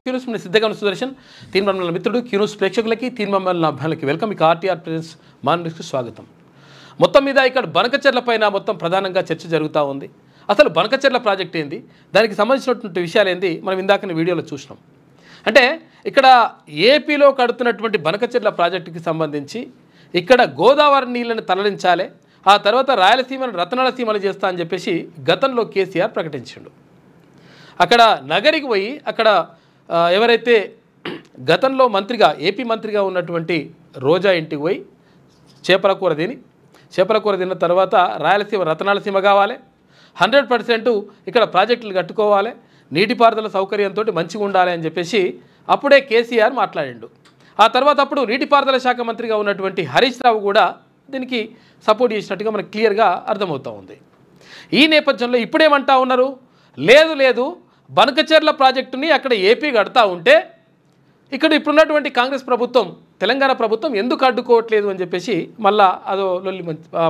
Q News మన సిద్ధంగా ఉన్న సుదర్శన్ తీర్మానాల మిత్రుడు క్యూన్యూస్ ప్రేక్షకులకి తీర్మానాల అభ్యాలకి వెల్కమ్. ఇక ఆర్టీఆర్ ప్రెజెన్స్ మాన్కి స్వాగతం. మొత్తం మీద ఇక్కడ బనకచెర్ల పైన మొత్తం ప్రధానంగా చర్చ జరుగుతూ ఉంది. అసలు బనకచెర్ల ప్రాజెక్ట్ ఏంది, దానికి సంబంధించినటువంటి విషయాలు ఏంది మనం ఇందాక వీడియోలో చూసినాం. అంటే ఇక్కడ ఏపీలో కడుతున్నటువంటి బనకచెర్ల ప్రాజెక్టుకి సంబంధించి ఇక్కడ గోదావరి నీళ్ళని తరలించాలి, ఆ తర్వాత రాయలసీమను రతనాల సీమలు చేస్తా అని చెప్పేసి గతంలో కేసీఆర్ ప్రకటించిండు. అక్కడ నగరికి పోయి అక్కడ ఎవరైతే గతంలో మంత్రిగా ఏపీ మంత్రిగా ఉన్నటువంటి రోజా ఇంటికి పోయి చేపల కూర తిన్న తర్వాత రాయలసీమ రతనాల సీమ కావాలి, 100% ఇక్కడ ప్రాజెక్టులు కట్టుకోవాలి, నీటిపారుదల సౌకర్యంతో మంచిగా ఉండాలి అని చెప్పేసి అప్పుడే కేసీఆర్ మాట్లాడిండు. ఆ తర్వాత అప్పుడు నీటిపారుదల శాఖ మంత్రిగా ఉన్నటువంటి హరీష్ రావు కూడా దీనికి సపోర్ట్ చేసినట్టుగా మనకు క్లియర్గా అర్థమవుతూ ఉంది. ఈ నేపథ్యంలో ఇప్పుడేమంటా ఉన్నారు, లేదు బనకచెర్ల ప్రాజెక్టుని అక్కడ ఏపీ కడతా ఉంటే ఇక్కడ ఇప్పుడున్నటువంటి కాంగ్రెస్ ప్రభుత్వం తెలంగాణ ప్రభుత్వం ఎందుకు అడ్డుకోవట్లేదు అని చెప్పేసి మళ్ళా అదో లొల్లి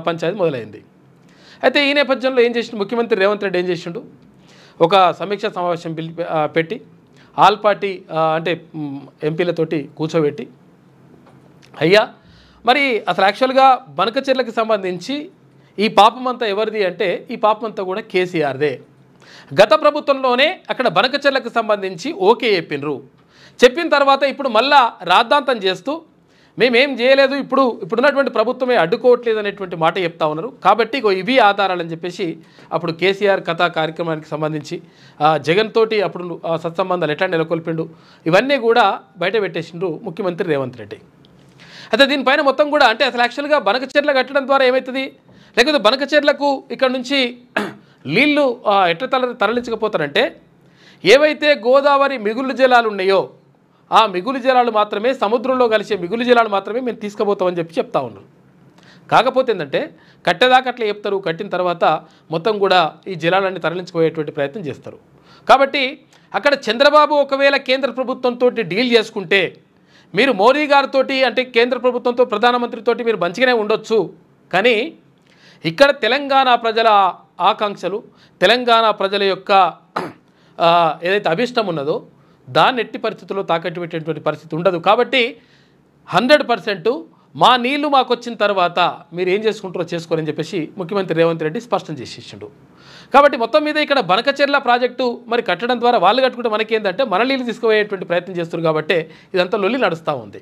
పంచాయతీ మొదలైంది. అయితే ఈ నేపథ్యంలో ఏం చేసిండు ముఖ్యమంత్రి రేవంత్ రెడ్డి, ఏం చేసిండు, ఒక సమీక్షా సమావేశం పెట్టి ఆల్ పార్టీ అంటే ఎంపీలతోటి కూర్చోబెట్టి, అయ్యా మరి అసలు యాక్చువల్గా బనకచెర్లకు సంబంధించి ఈ పాపమంతా ఎవరిది అంటే ఈ పాపమంతా కూడా కేసీఆర్దే. గత ప్రభుత్వంలోనే అక్కడ బనకచెర్లకు సంబంధించి ఓకే చెప్పిన తర్వాత ఇప్పుడు మళ్ళా రాద్ధాంతం చేస్తూ మేమేం చేయలేదు, ఇప్పుడున్నటువంటి ప్రభుత్వమే అడ్డుకోవట్లేదు అనేటువంటి మాట చెప్తా ఉన్నారు. కాబట్టి ఇవి ఆధారాలని చెప్పేసి అప్పుడు కేసీఆర్ కథా కార్యక్రమానికి సంబంధించి జగన్ తోటి అప్పుడు సత్సంబంధాలు ఎట్లా నెలకొల్పిండు ఇవన్నీ కూడా బయట పెట్టేసిండ్రు ముఖ్యమంత్రి రేవంత్ రెడ్డి. అయితే దీనిపైన మొత్తం కూడా అంటే అసలు యాక్చువల్గా బనకచెర్ల కట్టడం ద్వారా ఏమవుతుంది, లేకపోతే బనకచెర్లకు ఇక్కడ నుంచి నీళ్లు ఎట్లా తరలించకపోతారంటే ఏవైతే గోదావరి మిగులు జలాలు ఉన్నాయో ఆ మిగులు జలాలు మాత్రమే సముద్రంలో కలిసే మిగులు జలాలు మాత్రమే మేము తీసుకుపోతామని చెప్తా ఉన్నారు. కాకపోతే ఏంటంటే కట్టేదాకా అట్లా చెప్తారు, కట్టిన తర్వాత మొత్తం కూడా ఈ జలాలన్నీ తరలించుకుపోయేటువంటి ప్రయత్నం చేస్తారు. కాబట్టి అక్కడ చంద్రబాబు ఒకవేళ కేంద్ర ప్రభుత్వంతో డీల్ చేసుకుంటే మీరు మోదీ గారితో అంటే కేంద్ర ప్రభుత్వంతో ప్రధానమంత్రితో మీరు మంచిగానే ఉండొచ్చు, కానీ ఇక్కడ తెలంగాణ ప్రజల ఆకాంక్షలు తెలంగాణ ప్రజల యొక్క ఏదైతే అభిష్టం ఉన్నదో దాన్ని ఎట్టి పరిస్థితుల్లో తాకట్టు పెట్టేటువంటి పరిస్థితి ఉండదు. కాబట్టి 100% మా నీళ్లు మాకు వచ్చిన తర్వాత మీరు ఏం చేసుకుంటారో చేసుకోరని చెప్పేసి ముఖ్యమంత్రి రేవంత్ రెడ్డి స్పష్టం చేసేసిండు. కాబట్టి మొత్తం మీద ఇక్కడ బనకచెర్ల ప్రాజెక్టు మరి కట్టడం ద్వారా వాళ్ళు కట్టుకుంటే మనకేందంటే మన నీళ్ళు తీసుకుపోయేటువంటి ప్రయత్నం చేస్తారు. కాబట్టి ఇదంతా లొల్లి నడుస్తూ ఉంది.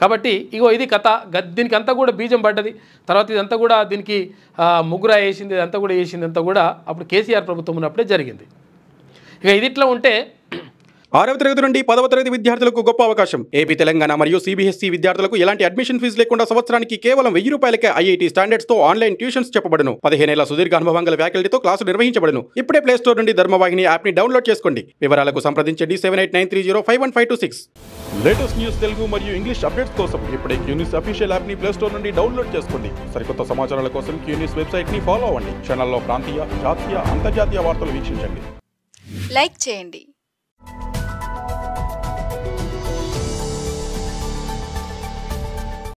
కాబట్టి ఇది కథ, దీనికి అంతా కూడా బీజం పడ్డది. తర్వాత ఇదంతా కూడా దీనికి ముగ్గురా వేసింది, ఇదంతా కూడా వేసింది కూడా అప్పుడు కేసీఆర్ ప్రభుత్వం ఉన్నప్పుడే జరిగింది. ఇక ఇది ఇట్లా ఉంటే 6వ తరగతి నుండి 10వ తరగతి విద్యార్థులకు గొప్ప అవకాశం. ఏపీ, తెలంగాణ మరియు సిబిఎస్ఈ విద్యార్థులకు ఎలాంటి అడ్మిషన్ ఫీజు లేకుండా సంవత్సరానికి కేవలం 1000 రూపాయలకే ఐఐటీ స్టాండర్డ్స్ తో ఆన్లైన్ ట్యూషన్స్ చెప్పబడును. 15 ఏళ్ల సుదీర్ఘ అనుభవం గల ఫ్యాకల్టీతో క్లాసులు నిర్వహించబడును. ఇప్పుడే ప్లే స్టోర్ నుండి ధర్మవాహిని యాప్ ని డౌన్లోడ్ చేసుకోండి. వివరాలకు సంప్రదించండి 7893051526. లేటెస్ట్ న్యూస్ తెలుగు మరియు ఇంగ్లీష్ అప్డేట్స్ కోసం ఇప్పుడే క్యూన్యూస్ అఫీషియల్ యాప్ ని ప్లే స్టోర్ నుండి డౌన్లోడ్ చేసుకోండి. సరికొత్త సమాచారాల కోసం క్యూన్యూస్ వెబ్సైట్ ని ఫాలో అవ్వండి. ఛానల్లో ప్రాంతీయ, జాతీయ, అంతర్జాతీయ వార్తలు వీక్షించండి. లైక్ చేయండి.